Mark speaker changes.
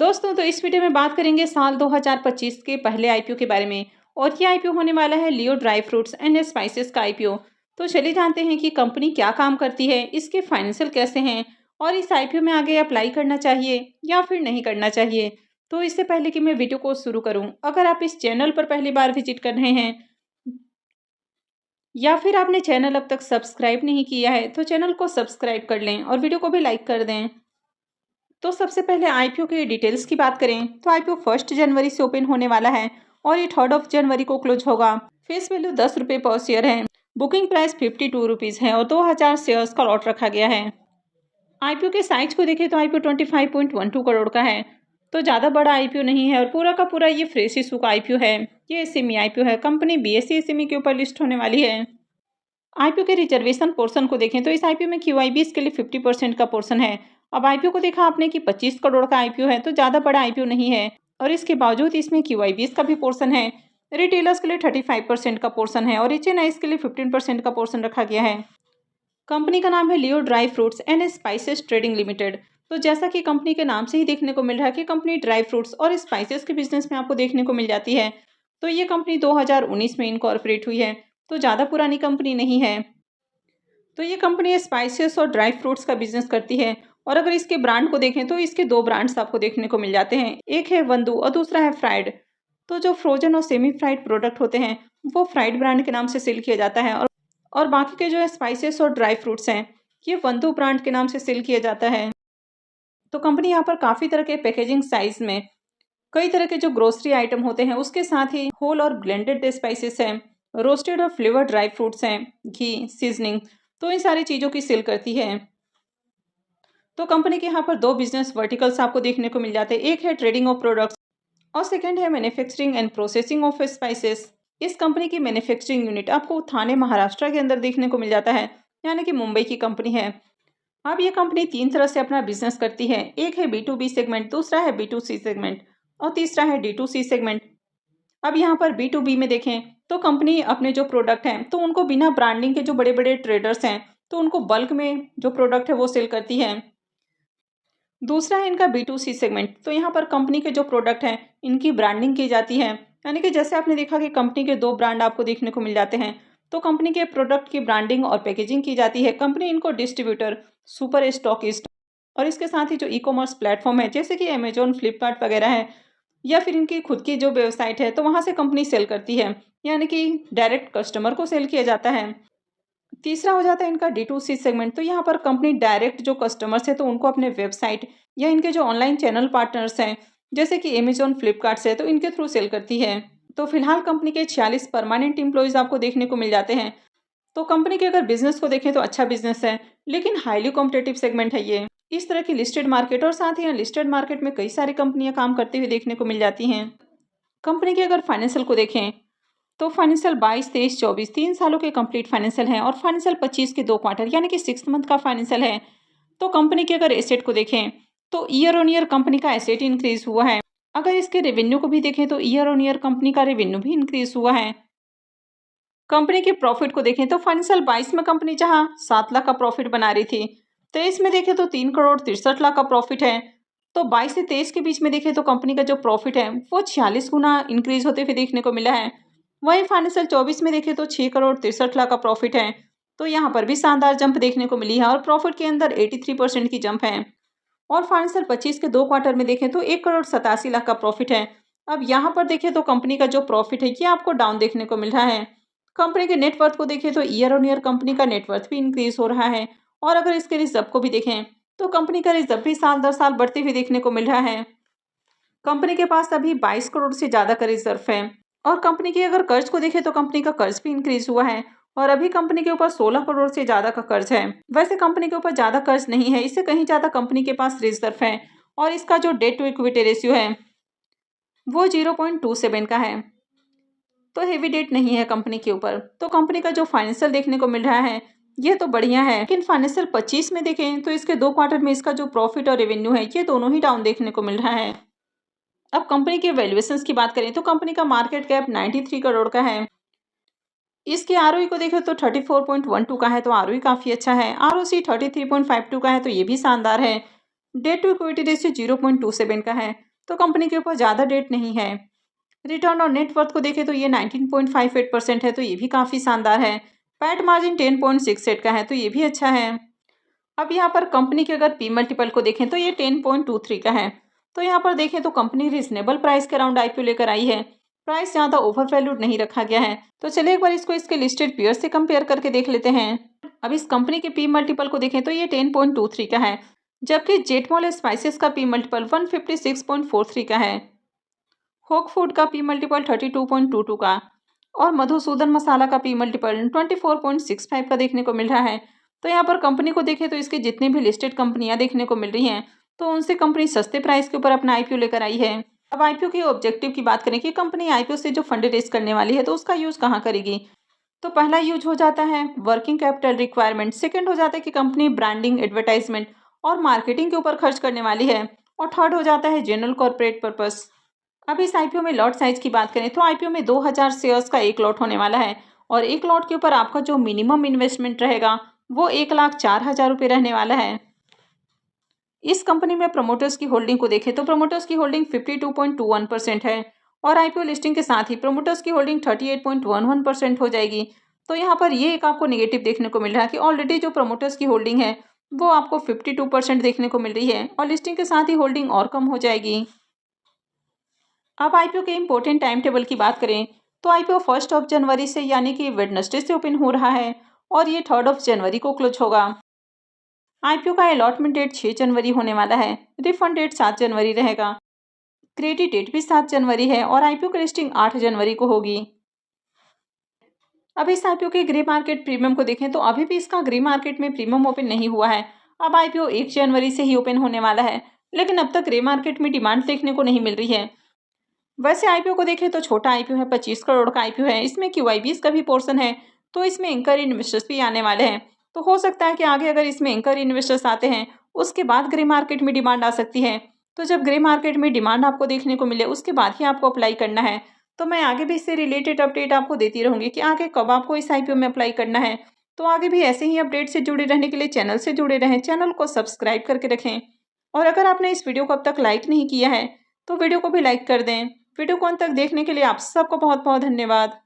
Speaker 1: दोस्तों तो इस वीडियो में बात करेंगे साल 2025 के पहले आईपीओ के बारे में। और ये आईपीओ होने वाला है Leo dry fruits and spices का आईपीओ। तो चलिए जानते हैं कि कंपनी क्या काम करती है, इसके फाइनेंशियल कैसे हैं और इस आईपीओ में आगे अप्लाई करना चाहिए या फिर नहीं करना चाहिए। तो इससे पहले कि मैं वीडियो को शुरू करूं, अगर आप इस चैनल पर पहली बार विजिट कर रहे हैं या फिर आपने चैनल अब तक सब्सक्राइब नहीं किया है तो चैनल को सब्सक्राइब कर लें और वीडियो को भी लाइक कर दें। तो सबसे पहले आईपीओ के डिटेल्स की बात करें तो आईपीओ 1 जनवरी से ओपन होने वाला है और ये 3 जनवरी को क्लोज होगा। फेस वैल्यू 10 रुपये पर शेयर है। बुकिंग प्राइस 52 रुपीज़ है और 2000 शेयर्स का लॉट रखा गया है। आईपीओ के साइज को देखें तो आईपीओ 25.12 करोड़ का है। तो ज़्यादा बड़ा आईपीओ नहीं है और पूरा का पूरा ये फ्रेश इशू का आईपीओ है। ये एसएमई आईपीओ है। कंपनी बीएसई एसएमई के ऊपर लिस्ट होने वाली है। आईपीओ के रिजर्वेशन पोर्शन को देखें तो इस आईपीओ में क्यूआईबीएस के लिए 50% का पोर्शन है। अब आईपीओ को देखा आपने कि 25 करोड़ का आईपीओ है, तो ज़्यादा बड़ा आईपीओ नहीं है और इसके बावजूद इसमें क्यूआईबीएस का भी पोर्शन है। रिटेलर्स के लिए 35% का पोर्शन है और एचएनआईज के लिए 15% का पोर्शन रखा गया है। कंपनी का नाम है Leo dry fruits and spices trading limited. तो जैसा कि कंपनी के नाम से ही देखने को मिल रहा है कि कंपनी ड्राई फ्रूट्स और स्पाइसेस के बिजनेस में आपको देखने को मिल जाती है। तो ये कंपनी 2019 में इनकॉर्पोरेट हुई है, तो ज़्यादा पुरानी कंपनी नहीं है। तो ये कंपनी स्पाइसेस और ड्राई फ्रूट्स का बिजनेस करती है। और अगर इसके ब्रांड को देखें तो इसके दो ब्रांड्स आपको देखने को मिल जाते हैं, एक है वंदू और दूसरा है फ्राइड। तो जो फ्रोजन और सेमी फ्राइड प्रोडक्ट होते हैं वो फ्राइड ब्रांड के नाम से सेल किया जाता है और बाकी के जो है स्पाइसेस और ड्राई फ्रूट्स हैं ये वंदू ब्रांड के नाम से सेल किया जाता है। तो कंपनी यहाँ पर काफ़ी तरह के पैकेजिंग साइज में कई तरह के जो ग्रोसरी आइटम होते हैं उसके साथ ही होल और ब्लेंडेड स्पाइसेस हैं, रोस्टेड और फ्लेवर्ड ड्राई फ्रूट्स हैं, घी, सीजनिंग, तो इन सारी चीज़ों की सेल करती है। तो कंपनी के यहाँ पर दो बिजनेस वर्टिकल्स आपको देखने को मिल जाते हैं, एक है ट्रेडिंग ऑफ प्रोडक्ट्स और सेकंड है manufacturing and processing of spices. इस कंपनी की मैन्युफैक्चरिंग यूनिट आपको थाने महाराष्ट्र के अंदर देखने को मिल जाता है, यानी कि मुंबई की कंपनी है। अब ये कंपनी तीन तरह से अपना बिजनेस करती है, एक है B2B सेगमेंट, दूसरा है B2C सेगमेंट और तीसरा है D2C सेगमेंट। अब यहाँ पर B2B में देखें तो कंपनी अपने जो प्रोडक्ट हैं तो उनको बिना ब्रांडिंग के जो बड़े बड़े ट्रेडर्स हैं तो उनको बल्क में जो प्रोडक्ट है वो सेल करती है। दूसरा है इनका B2C सेगमेंट, तो यहाँ पर कंपनी के जो प्रोडक्ट हैं इनकी ब्रांडिंग की जाती है, यानी कि जैसे आपने देखा कि कंपनी के दो ब्रांड आपको देखने को मिल जाते हैं, तो कंपनी के प्रोडक्ट की ब्रांडिंग और पैकेजिंग की जाती है। कंपनी इनको डिस्ट्रीब्यूटर, सुपर स्टॉकिस्ट और इसके साथ ही जो ई-कॉमर्स प्लेटफॉर्म है जैसे कि अमेजोन, फ्लिपकार्ट वगैरह है या फिर इनकी खुद की जो वेबसाइट है तो वहाँ से कंपनी सेल करती है, यानी कि डायरेक्ट कस्टमर को सेल किया जाता है। तीसरा हो जाता है इनका D2C सेगमेंट, तो यहाँ पर कंपनी डायरेक्ट जो कस्टमर्स है तो उनको अपने वेबसाइट या इनके जो ऑनलाइन चैनल पार्टनर्स हैं जैसे कि अमेजोन, फ्लिपकार्ट से, तो इनके थ्रू सेल करती है। तो फिलहाल कंपनी के 46 परमानेंट एम्प्लॉयज़ आपको देखने को मिल जाते हैं। तो कंपनी के अगर बिजनेस को देखें तो अच्छा बिजनेस है, लेकिन हाईली कॉम्पिटेटिव सेगमेंट है ये। इस तरह की लिस्टेड मार्केट और साथ ही अनलिस्टेड मार्केट में कई सारी कंपनियां काम करते हुए देखने को मिल जाती हैं। कंपनी के अगर फाइनेंशियल को देखें तो फाइनेंशियल 22, 23, 24 3 सालों के कंप्लीट फाइनेंशियल हैं और फाइनेंशियल 25 के 2 क्वार्टर यानी कि 6 मंथ का फाइनेंशियल है। तो कंपनी के अगर एसेट को देखें तो ईयर ऑन ईयर कंपनी का एसेट इंक्रीज हुआ है। अगर इसके रेवेन्यू को भी देखें तो ईयर ऑन ईयर कंपनी का रेवेन्यू भी इंक्रीज हुआ है। कंपनी के प्रॉफिट को देखें तो फाइनेंशियल 22 में कंपनी जहां 7 लाख का प्रॉफिट बना रही थी, 23 में देखें तो 3 करोड़ 63 लाख का प्रॉफिट है। तो 22 से 23 के बीच में देखें तो कंपनी का जो प्रॉफिट है वो 46 गुना इंक्रीज होते हुए देखने को मिला है। वहीं फाइनेंशियल 24 में देखें तो 6 करोड़ 63 लाख का प्रॉफिट है। तो यहाँ पर भी शानदार जंप देखने को मिली है और प्रॉफिट के अंदर 83% की जंप है। और फाइनेंशियल 25 के 2 क्वार्टर में देखें तो 1 करोड़ 87 लाख का प्रॉफिट है। अब यहाँ पर देखें तो कंपनी का जो प्रॉफिट है ये आपको डाउन देखने को मिल रहा है। कंपनी के नेटवर्थ को देखें तो ईयर ऑन ईयर कंपनी का नेटवर्थ भी इंक्रीज हो रहा है और अगर इसके रिजर्व को भी देखें तो कंपनी का रिजर्व भी साल दर साल बढ़ते हुए देखने को मिल रहा है। कंपनी के पास अभी 22 करोड़ से ज़्यादा का रिजर्व है। और कंपनी के अगर कर्ज को देखें तो कंपनी का कर्ज भी इंक्रीज हुआ है और अभी कंपनी के ऊपर 16 करोड़ से ज़्यादा का कर्ज है। वैसे कंपनी के ऊपर ज़्यादा कर्ज नहीं है, इससे कहीं ज़्यादा कंपनी के पास रिजर्व है और इसका जो डेट टू इक्विटी रेशियो है वो 0.27 का है। तो हेवी डेट नहीं है कंपनी के ऊपर। तो कंपनी का जो फाइनेंशियल देखने को मिल रहा है ये तो बढ़िया है, लेकिन फाइनेंशियल 25 में देखें तो इसके 2 क्वार्टर में इसका जो प्रॉफिट और रेवेन्यू है ये दोनों ही डाउन देखने को मिल रहा है। अब कंपनी के वैल्यूएशंस की बात करें तो कंपनी का मार्केट कैप 93 करोड़ का है। इसके आरओई को देखें तो 34.12 का है, तो आरओई काफ़ी अच्छा है। आरओसी 33.52 का है, तो ये भी शानदार है। डेट टू इक्विटी रेशियो 0.27 का है। तो कंपनी के ऊपर ज़्यादा डेट नहीं है। रिटर्न ऑन नेट वर्थ को देखें तो ये 19.58% है, तो ये भी काफ़ी शानदार है। पैट मार्जिन 10.68 का है, तो ये भी अच्छा है। अब यहाँ पर कंपनी के अगर पी मल्टीपल को देखें तो ये 10.23 का है। तो यहाँ पर देखें तो कंपनी रीजनेबल प्राइस के अराउंड आईपीओ लेकर आई है। प्राइस ज़्यादा ओवर वैल्यूड नहीं रखा गया है। तो चलिए एक बार इसको इसके लिस्टेड पीयर से कंपेयर करके देख लेते हैं। अब इस कंपनी के पी मल्टीपल को देखें तो ये 10.23 का है, जबकि जेटमॉल स्पाइसेस का पी मल्टीपल 156.43 का है। होक फूड का पी मल्टीपल 32.22 का और मधुसूदन मसाला का पी मल्टीपल 24.65 का देखने को मिल रहा है। तो यहाँ पर कंपनी को देखें तो इसके जितने भी लिस्टेड कंपनियां देखने को मिल रही हैं, तो उनसे कंपनी सस्ते प्राइस के ऊपर अपना आईपीओ लेकर आई है। अब आईपीओ के ऑब्जेक्टिव की बात करें कि कंपनी आईपीओ से जो फंड रेज करने वाली है, तो उसका यूज कहाँ करेगी। तो पहला यूज हो जाता है वर्किंग कैपिटल रिक्वायरमेंट, सेकंड हो जाता है कि कंपनी ब्रांडिंग, एडवर्टाइजमेंट और मार्केटिंग के ऊपर खर्च करने वाली है, और थर्ड हो जाता है जनरल कॉर्पोरेट पर्पस। अब इस आईपीओ में लॉट साइज की बात करें तो आईपीओ में 2000 शेयर्स का एक लॉट होने वाला है, और एक लॉट के ऊपर आपका जो मिनिमम इन्वेस्टमेंट रहेगा वो 1,04,000 रुपये रहने वाला है। इस कंपनी में प्रमोटर्स की होल्डिंग को देखें तो प्रमोटर्स की होल्डिंग 52.21% है, और आईपीओ लिस्टिंग के साथ ही प्रमोटर्स की होल्डिंग 38.11% हो जाएगी। तो यहाँ पर ये एक आपको नेगेटिव देखने को मिल रहा है कि ऑलरेडी जो प्रमोटर्स की होल्डिंग है वो आपको 52% देखने को मिल रही है, और लिस्टिंग के साथ ही होल्डिंग और कम हो जाएगी। अब आईपीओ के इम्पोर्टेंट टाइम टेबल की बात करें तो आईपीओ 1 जनवरी से यानी कि वेडनेसडे से ओपन हो रहा है, और ये 3 जनवरी को क्लोज होगा। आईपीओ का अलॉटमेंट डेट 6 जनवरी होने वाला है। रिफंड डेट 7 जनवरी रहेगा। क्रेडिट डेट भी 7 जनवरी है, और आईपीओ की लिस्टिंग 8 जनवरी को होगी। अब इस आईपीओ के ग्रे मार्केट प्रीमियम को देखें तो अभी भी इसका ग्रे मार्केट में प्रीमियम ओपन नहीं हुआ है। अब आईपीओ 1 जनवरी से ही ओपन होने वाला है, लेकिन अब तक ग्रे मार्केट में डिमांड देखने को नहीं मिल रही है। वैसे आईपीओ को देखें तो छोटा आईपीओ है, 25 करोड़ का आईपीओ है। इसमें क्यूआईबीएस का भी पोर्शन है, तो इसमें एंकर इन्वेस्टर्स भी आने वाले हैं। तो हो सकता है कि आगे अगर इसमें एंकर इन्वेस्टर्स आते हैं उसके बाद ग्रे मार्केट में डिमांड आ सकती है। तो जब ग्रे मार्केट में डिमांड आपको देखने को मिले उसके बाद ही आपको अप्लाई करना है। तो मैं आगे भी इससे रिलेटेड अपडेट आपको देती रहूँगी कि आगे कब आपको इस आईपीओ में अप्लाई करना है। तो आगे भी ऐसे ही अपडेट से जुड़े रहने के लिए चैनल से जुड़े रहें, चैनल को सब्सक्राइब करके रखें। और अगर आपने इस वीडियो को अब तक लाइक नहीं किया है तो वीडियो को भी लाइक कर दें। वीडियो को अंत तक देखने के लिए आप सबको बहुत बहुत धन्यवाद।